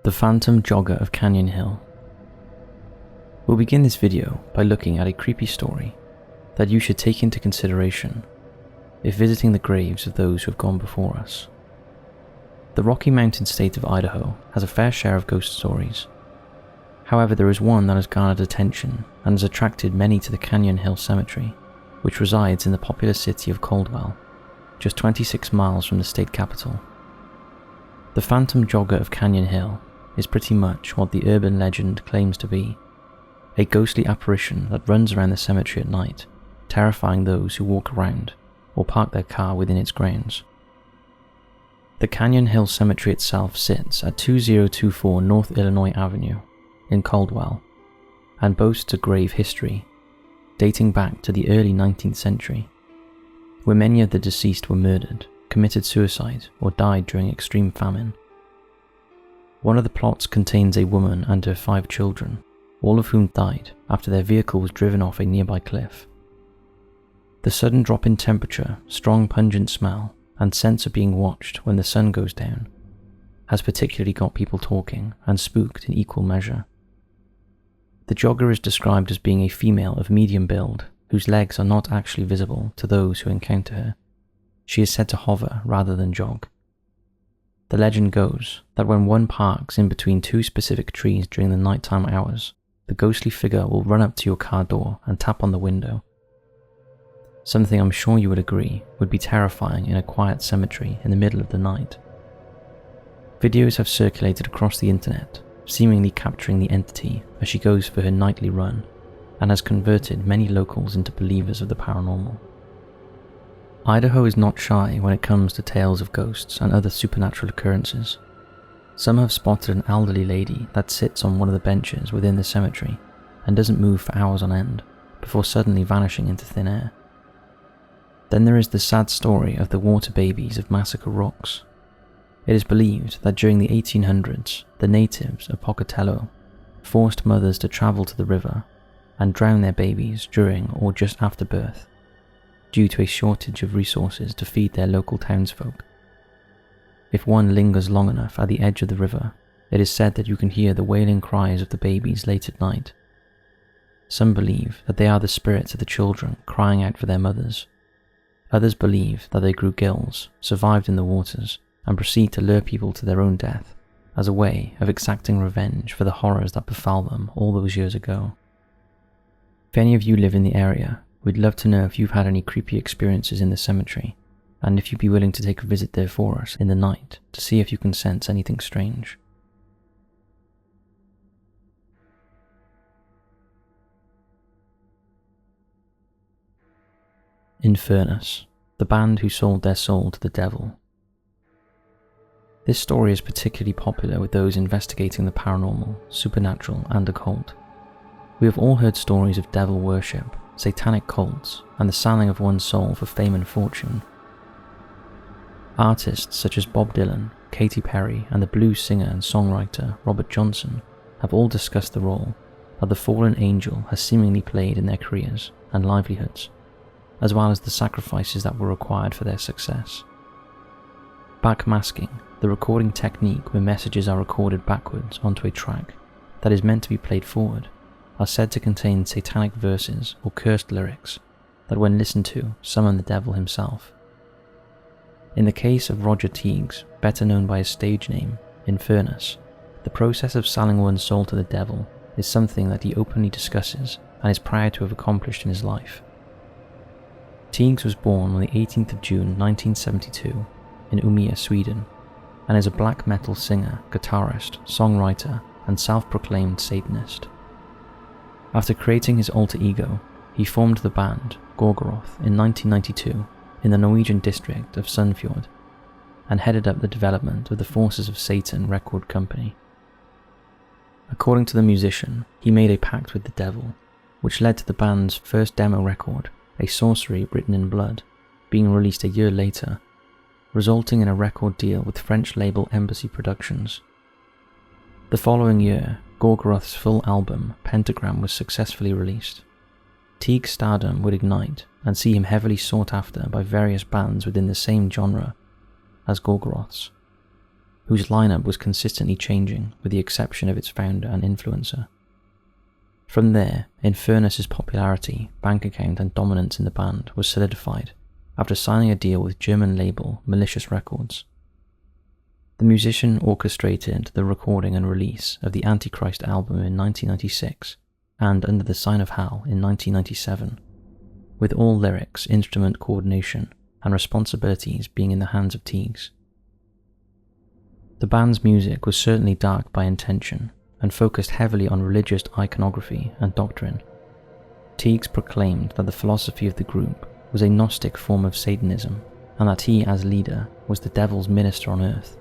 The Phantom Jogger of Canyon Hill. We'll begin this video by looking at a creepy story that you should take into consideration if visiting the graves of those who have gone before us. The Rocky Mountain state of Idaho has a fair share of ghost stories. However, there is one that has garnered attention and has attracted many to the Canyon Hill Cemetery, which resides in the popular city of Caldwell, just 26 miles from the state capital. The Phantom Jogger of Canyon Hill is pretty much what the urban legend claims to be, a ghostly apparition that runs around the cemetery at night, terrifying those who walk around or park their car within its grounds. The Canyon Hill Cemetery itself sits at 2024 North Illinois Avenue in Caldwell and boasts a grave history dating back to the early 19th century, where many of the deceased were murdered, committed suicide, or died during extreme famine. One of the plots contains a woman and her 5 children, all of whom died after their vehicle was driven off a nearby cliff. The sudden drop in temperature, strong pungent smell, and sense of being watched when the sun goes down has particularly got people talking and spooked in equal measure. The jogger is described as being a female of medium build whose legs are not actually visible to those who encounter her. She is said to hover rather than jog. The legend goes that when one parks in between 2 specific trees during the nighttime hours, the ghostly figure will run up to your car door and tap on the window. Something I'm sure you would agree would be terrifying in a quiet cemetery in the middle of the night. Videos have circulated across the internet, seemingly capturing the entity as she goes for her nightly run, and has converted many locals into believers of the paranormal. Idaho is not shy when it comes to tales of ghosts and other supernatural occurrences. Some have spotted an elderly lady that sits on one of the benches within the cemetery and doesn't move for hours on end before suddenly vanishing into thin air. Then there is the sad story of the water babies of Massacre Rocks. It is believed that during the 1800s, the natives of Pocatello forced mothers to travel to the river and drown their babies during or just after birth, due to a shortage of resources to feed their local townsfolk. If one lingers long enough at the edge of the river, it is said that you can hear the wailing cries of the babies late at night. Some believe that they are the spirits of the children crying out for their mothers. Others believe that they grew gills, survived in the waters, and proceed to lure people to their own death as a way of exacting revenge for the horrors that befell them all those years ago. If any of you live in the area, we'd love to know if you've had any creepy experiences in the cemetery, and if you'd be willing to take a visit there for us in the night to see if you can sense anything strange. Infernus, the band who sold their soul to the devil. This story is particularly popular with those investigating the paranormal, supernatural, and occult. We have all heard stories of devil worship, satanic cults, and the selling of one's soul for fame and fortune. Artists such as Bob Dylan, Katy Perry, and the blues singer and songwriter Robert Johnson have all discussed the role that the fallen angel has seemingly played in their careers and livelihoods, as well as the sacrifices that were required for their success. Backmasking, the recording technique where messages are recorded backwards onto a track that is meant to be played forward, are said to contain satanic verses or cursed lyrics that, when listened to, summon the devil himself. In the case of Roger Teagues, better known by his stage name, Infernus, the process of selling one's soul to the devil is something that he openly discusses and is proud to have accomplished in his life. Teagues was born on the 18th of June 1972 in Umeå, Sweden, and is a black metal singer, guitarist, songwriter, and self-proclaimed Satanist. After creating his alter ego, he formed the band Gorgoroth in 1992 in the Norwegian district of Sunnfjord, and headed up the development of the Forces of Satan record company. According to the musician, he made a pact with the devil, which led to the band's first demo record, A Sorcery Written in Blood, being released a year later, resulting in a record deal with French label Embassy Productions. The following year, Gorgoroth's full album, Pentagram, was successfully released. Teague's stardom would ignite and see him heavily sought after by various bands within the same genre as Gorgoroth's. whose lineup was consistently changing with the exception of its founder and influencer. From there, Infernus' popularity, bank account and dominance in the band was solidified after signing a deal with German label Malicious Records. The musician orchestrated the recording and release of the Antichrist album in 1996 and Under the Sign of Hell in 1997, with all lyrics, instrument coordination and responsibilities being in the hands of Teagues. The band's music was certainly dark by intention and focused heavily on religious iconography and doctrine. Teagues proclaimed that the philosophy of the group was a Gnostic form of Satanism and that he, as leader, was the devil's minister on earth.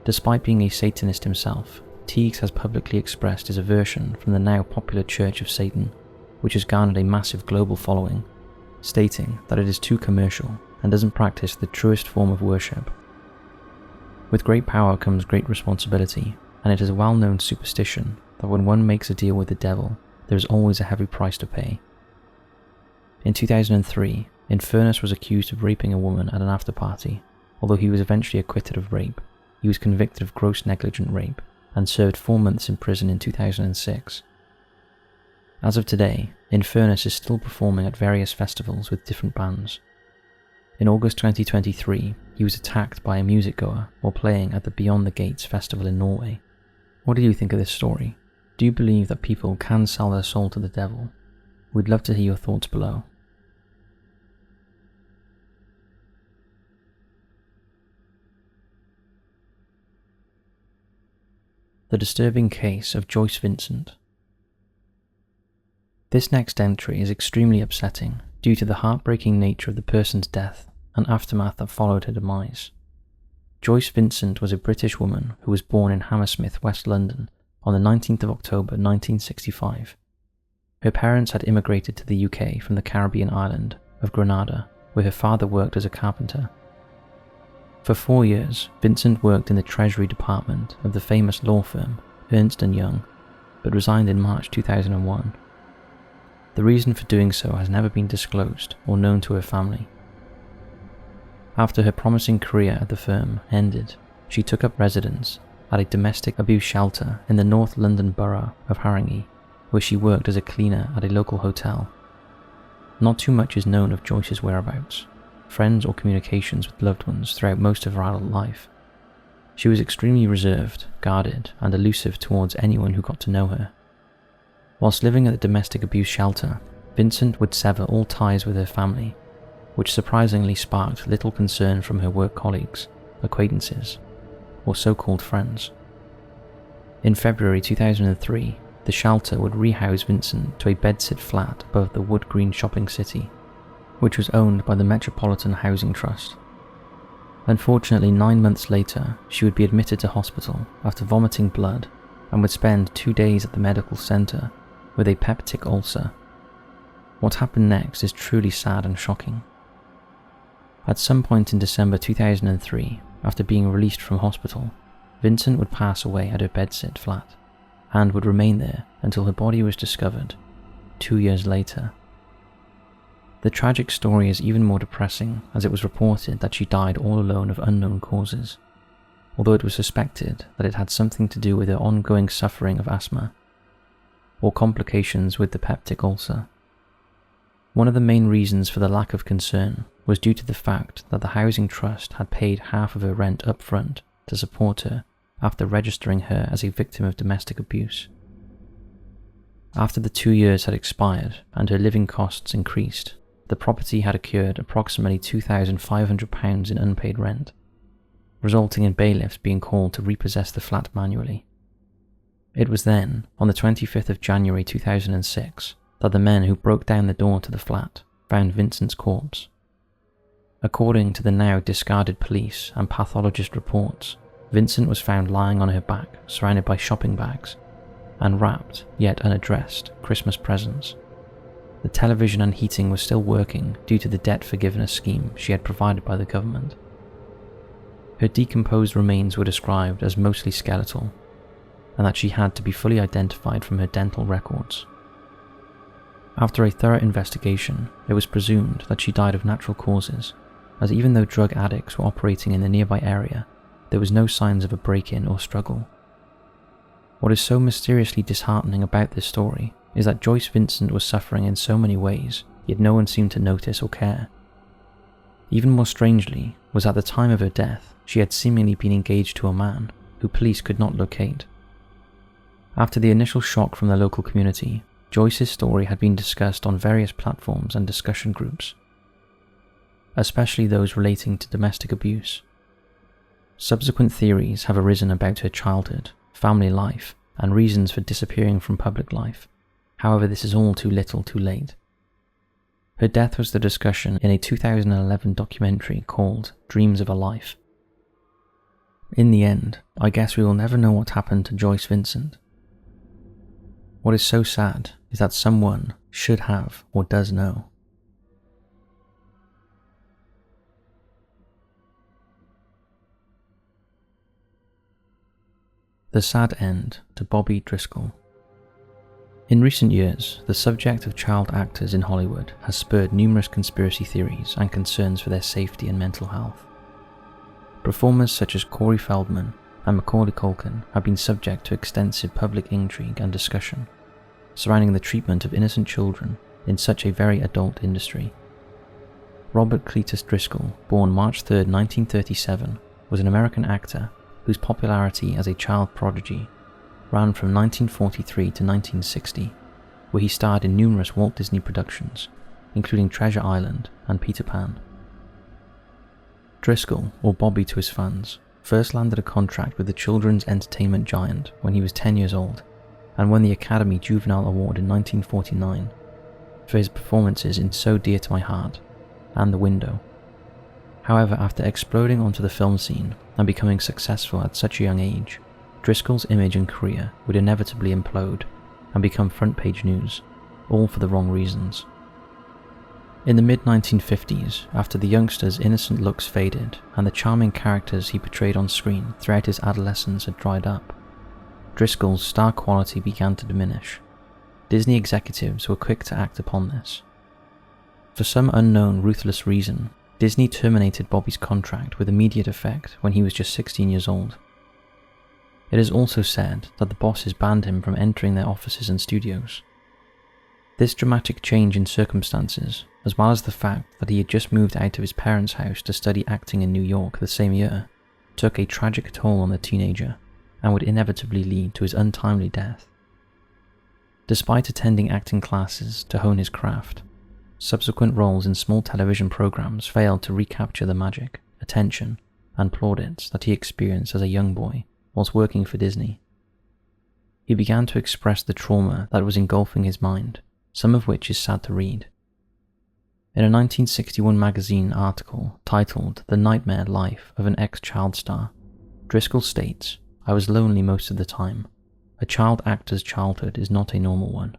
Despite being a Satanist himself, Teagues has publicly expressed his aversion from the now popular Church of Satan, which has garnered a massive global following, stating that it is too commercial and doesn't practice the truest form of worship. With great power comes great responsibility, and it is a well-known superstition that when one makes a deal with the devil, there is always a heavy price to pay. In 2003, Infernus was accused of raping a woman at an after-party. Although he was eventually acquitted of rape, he was convicted of gross negligent rape and served 4 months in prison in 2006. As of today, Infernus is still performing at various festivals with different bands. In August 2023, he was attacked by a music-goer while playing at the Beyond the Gates festival in Norway. What do you think of this story? Do you believe that people can sell their soul to the devil? We'd love to hear your thoughts below. The disturbing case of Joyce Vincent. This next entry is extremely upsetting due to the heartbreaking nature of the person's death and aftermath that followed her demise. Joyce Vincent was a British woman who was born in Hammersmith, West London on the 19th of October 1965. Her parents had immigrated to the UK from the Caribbean island of Grenada, where her father worked as a carpenter. For 4 years, Vincent worked in the Treasury Department of the famous law firm Ernst & Young, but resigned in March 2001. The reason for doing so has never been disclosed or known to her family. After her promising career at the firm ended, she took up residence at a domestic abuse shelter in the North London borough of Haringey, where she worked as a cleaner at a local hotel. Not too much is known of Joyce's whereabouts, friends or communications with loved ones throughout most of her adult life. She was extremely reserved, guarded, and elusive towards anyone who got to know her. Whilst living at the domestic abuse shelter, Vincent would sever all ties with her family, which surprisingly sparked little concern from her work colleagues, acquaintances, or so-called friends. In February 2003, the shelter would rehouse Vincent to a bedsit flat above the Wood Green shopping city, which was owned by the Metropolitan Housing Trust. Unfortunately, 9 months later, she would be admitted to hospital after vomiting blood and would spend 2 days at the medical centre with a peptic ulcer. What happened next is truly sad and shocking. At some point in December 2003, after being released from hospital, Vincent would pass away at her bedsit flat and would remain there until her body was discovered 2 years later. The tragic story is even more depressing as it was reported that she died all alone of unknown causes, although it was suspected that it had something to do with her ongoing suffering of asthma or complications with the peptic ulcer. One of the main reasons for the lack of concern was due to the fact that the housing trust had paid half of her rent up front to support her after registering her as a victim of domestic abuse. After the 2 years had expired and her living costs increased, the property had accrued approximately £2,500 in unpaid rent, resulting in bailiffs being called to repossess the flat manually. It was then, on the 25th of January 2006, that the men who broke down the door to the flat found Vincent's corpse. According to the now discarded police and pathologist reports, Vincent was found lying on her back, surrounded by shopping bags and wrapped, yet unaddressed, Christmas presents. The television and heating was still working due to the debt forgiveness scheme she had provided by the government. Her decomposed remains were described as mostly skeletal, and that she had to be fully identified from her dental records. After a thorough investigation, it was presumed that she died of natural causes, as even though drug addicts were operating in the nearby area, there was no signs of a break-in or struggle. What is so mysteriously disheartening about this story is that Joyce Vincent was suffering in so many ways, yet no one seemed to notice or care. Even more strangely was at the time of her death, she had seemingly been engaged to a man who police could not locate. After the initial shock from the local community, Joyce's story had been discussed on various platforms and discussion groups, especially those relating to domestic abuse. Subsequent theories have arisen about her childhood, family life, and reasons for disappearing from public life. However, this is all too little too late. Her death was the discussion in a 2011 documentary called Dreams of a Life. In the end, I guess we will never know what happened to Joyce Vincent. What is so sad is that someone should have or does know. The sad end to Bobby Driscoll. In recent years, the subject of child actors in Hollywood has spurred numerous conspiracy theories and concerns for their safety and mental health. Performers such as Corey Feldman and Macaulay Culkin have been subject to extensive public intrigue and discussion surrounding the treatment of innocent children in such a very adult industry. Robert Cletus Driscoll, born March 3, 1937, was an American actor whose popularity as a child prodigy ran from 1943 to 1960, where he starred in numerous Walt Disney productions, including Treasure Island and Peter Pan. Driscoll, or Bobby to his fans, first landed a contract with the children's entertainment giant when he was 10 years old, and won the Academy Juvenile Award in 1949 for his performances in So Dear to My Heart and The Window. However, after exploding onto the film scene and becoming successful at such a young age, Driscoll's image and career would inevitably implode and become front-page news, all for the wrong reasons. In the mid-1950s, after the youngster's innocent looks faded and the charming characters he portrayed on screen throughout his adolescence had dried up, Driscoll's star quality began to diminish. Disney executives were quick to act upon this. For some unknown, ruthless reason, Disney terminated Bobby's contract with immediate effect when he was just 16 years old. It is also said that the bosses banned him from entering their offices and studios. This dramatic change in circumstances, as well as the fact that he had just moved out of his parents' house to study acting in New York the same year, took a tragic toll on the teenager and would inevitably lead to his untimely death. Despite attending acting classes to hone his craft, subsequent roles in small television programs failed to recapture the magic, attention, and plaudits that he experienced as a young boy whilst working for Disney. He began to express the trauma that was engulfing his mind, some of which is sad to read. In a 1961 magazine article titled The Nightmare Life of an Ex-Child Star, Driscoll states, "I was lonely most of the time. A child actor's childhood is not a normal one.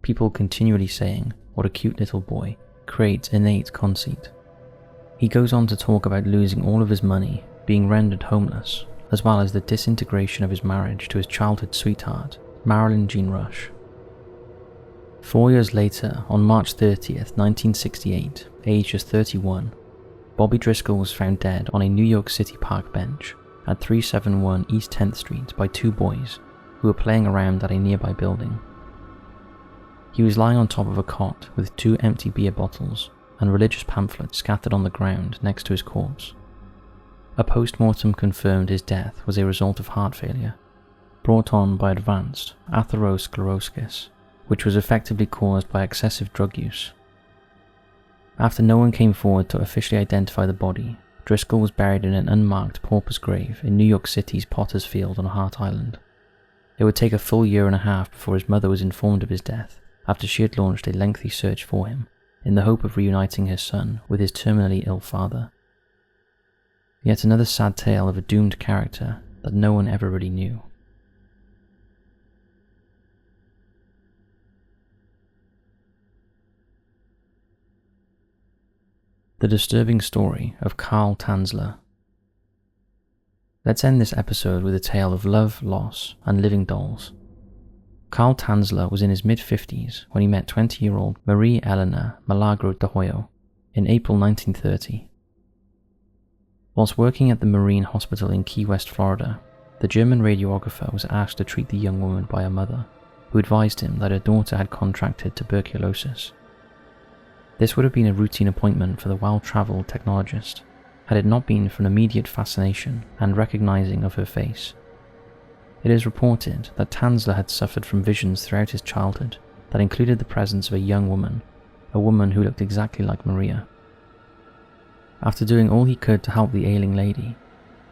People continually saying, 'What a cute little boy,' creates innate conceit." He goes on to talk about losing all of his money, being rendered homeless, as well as the disintegration of his marriage to his childhood sweetheart, Marilyn Jean Rush. 4 years later, on March 30th, 1968, aged just 31, Bobby Driscoll was found dead on a New York City park bench at 371 East 10th Street by two boys who were playing around at a nearby building. He was lying on top of a cot with two empty beer bottles and religious pamphlets scattered on the ground next to his corpse. A post-mortem confirmed his death was a result of heart failure, brought on by advanced atherosclerosis, which was effectively caused by excessive drug use. After no one came forward to officially identify the body, Driscoll was buried in an unmarked pauper's grave in New York City's Potter's Field on Hart Island. It would take a full year and a half before his mother was informed of his death, after she had launched a lengthy search for him, in the hope of reuniting her son with his terminally ill father. Yet another sad tale of a doomed character that no one ever really knew. The disturbing story of Carl Tanzler. Let's end this episode with a tale of love, loss, and living dolls. Carl Tanzler was in his mid-50s when he met 20-year-old Marie Eleanor Milagro de Hoyo in April 1930. Whilst working at the Marine Hospital in Key West, Florida, the German radiographer was asked to treat the young woman by her mother, who advised him that her daughter had contracted tuberculosis. This would have been a routine appointment for the well-travelled technologist, had it not been for an immediate fascination and recognizing of her face. It is reported that Tanzler had suffered from visions throughout his childhood that included the presence of a young woman, a woman who looked exactly like Maria. After doing all he could to help the ailing lady,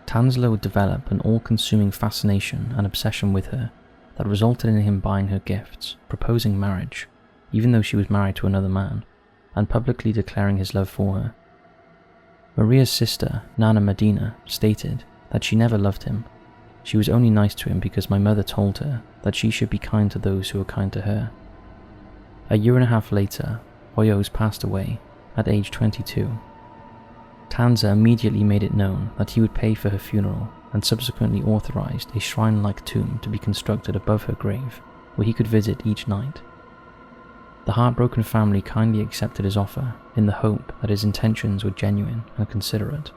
Tanzler would develop an all-consuming fascination and obsession with her that resulted in him buying her gifts, proposing marriage, even though she was married to another man, and publicly declaring his love for her. Maria's sister, Nana Medina, stated that she never loved him. She was only nice to him because my mother told her that she should be kind to those who were kind to her. A year and a half later, Joyce passed away at age 22. Tanzler immediately made it known that he would pay for her funeral and subsequently authorized a shrine-like tomb to be constructed above her grave, where he could visit each night. The heartbroken family kindly accepted his offer in the hope that his intentions were genuine and considerate.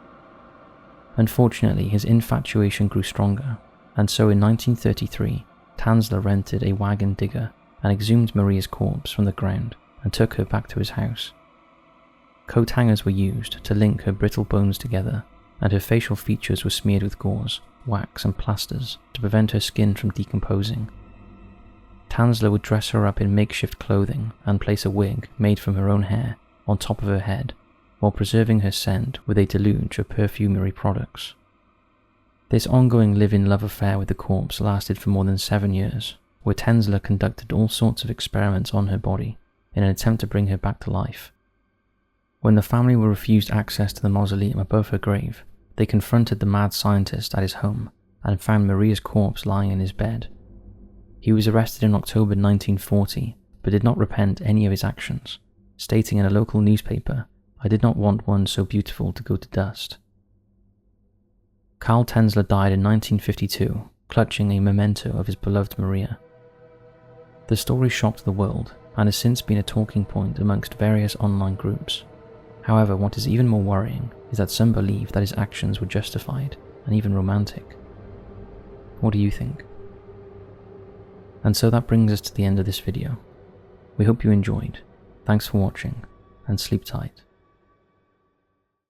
Unfortunately, his infatuation grew stronger, and so in 1933, Tanzler rented a wagon digger and exhumed Maria's corpse from the ground and took her back to his house. Coat hangers were used to link her brittle bones together, and her facial features were smeared with gauze, wax and plasters to prevent her skin from decomposing. Tanzler would dress her up in makeshift clothing and place a wig made from her own hair on top of her head, while preserving her scent with a deluge of perfumery products. This ongoing live-in love affair with the corpse lasted for more than 7 years, where Tanzler conducted all sorts of experiments on her body in an attempt to bring her back to life. When the family were refused access to the mausoleum above her grave, they confronted the mad scientist at his home and found Maria's corpse lying in his bed. He was arrested in October 1940, but did not repent any of his actions, stating in a local newspaper, "I did not want one so beautiful to go to dust." Karl Tanzler died in 1952, clutching a memento of his beloved Maria. The story shocked the world and has since been a talking point amongst various online groups. However, what is even more worrying is that some believe that his actions were justified and even romantic. What do you think? And so that brings us to the end of this video. We hope you enjoyed. Thanks for watching, and sleep tight.